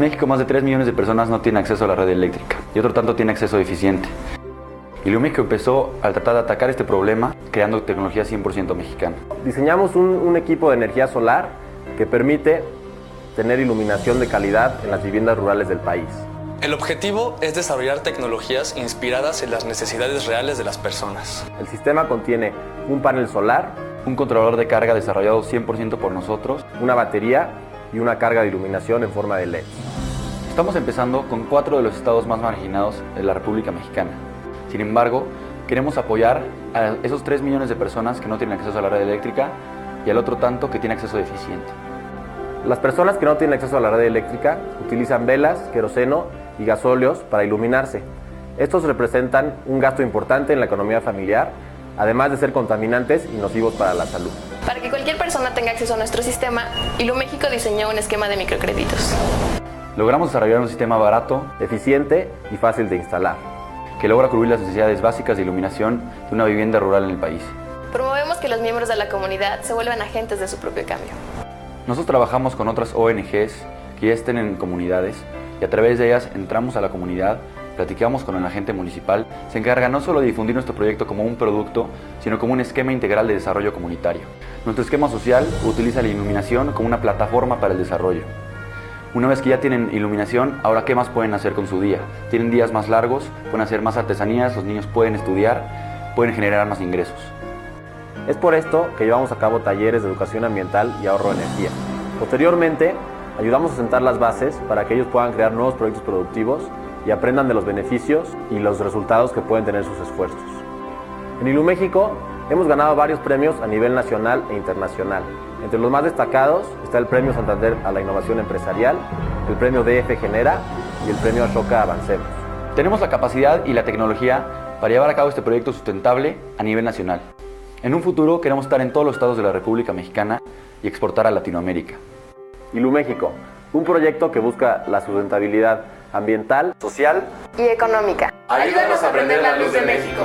México más de 3 millones de personas no tienen acceso a la red eléctrica y otro tanto tiene acceso deficiente. Iluméxico empezó a tratar de atacar este problema creando tecnología 100% mexicana. Diseñamos un equipo de energía solar que permite tener iluminación de calidad en las viviendas rurales del país. El objetivo es desarrollar tecnologías inspiradas en las necesidades reales de las personas. El sistema contiene un panel solar, Un controlador de carga desarrollado 100% por nosotros. una batería y una carga de iluminación en forma de LED. Estamos empezando con 4 de los estados más marginados de la República Mexicana. Sin embargo, queremos apoyar a esos 3 millones de personas que no tienen acceso a la red eléctrica y al otro tanto que tiene acceso deficiente. Las personas que no tienen acceso a la red eléctrica utilizan velas, queroseno y gasóleos para iluminarse. Estos representan un gasto importante en la economía familiar, además de ser contaminantes y nocivos para la salud. Para que cualquier persona tenga acceso a nuestro sistema, Iluméxico diseñó un esquema de microcréditos. Logramos desarrollar un sistema barato Eficiente y fácil de instalar. que logra cubrir las necesidades básicas de iluminación de una vivienda rural en el país. Promovemos que los miembros de la comunidad se vuelvan agentes de su propio cambio. Nosotros trabajamos con otras ONGs que ya estén en comunidades y a través de ellas entramos a la comunidad, platicamos con el agente municipal, se encarga no solo de difundir nuestro proyecto como un producto, sino como un esquema integral de desarrollo comunitario. Nuestro esquema social utiliza la iluminación como una plataforma para el desarrollo. Una vez que ya tienen iluminación, ahora ¿qué más pueden hacer con su día? Tienen días más largos, pueden hacer más artesanías, los niños pueden estudiar, pueden generar más ingresos. Es por esto que llevamos a cabo talleres de educación ambiental y ahorro de energía. Posteriormente, ayudamos a sentar las bases para que ellos puedan crear nuevos proyectos productivos y aprendan de los beneficios y los resultados que pueden tener sus esfuerzos. En Iluméxico hemos ganado varios premios a nivel nacional e internacional. Entre los más destacados está el Premio Santander a la Innovación Empresarial, el Premio DF Genera y el Premio Ashoka Avancemos. Tenemos la capacidad y la tecnología para llevar a cabo este proyecto sustentable a nivel nacional. En un futuro queremos estar en todos los estados de la República Mexicana y exportar a Latinoamérica. Iluméxico, un proyecto que busca la sustentabilidad ambiental, social Y económica. Ayúdanos a prender la luz de México.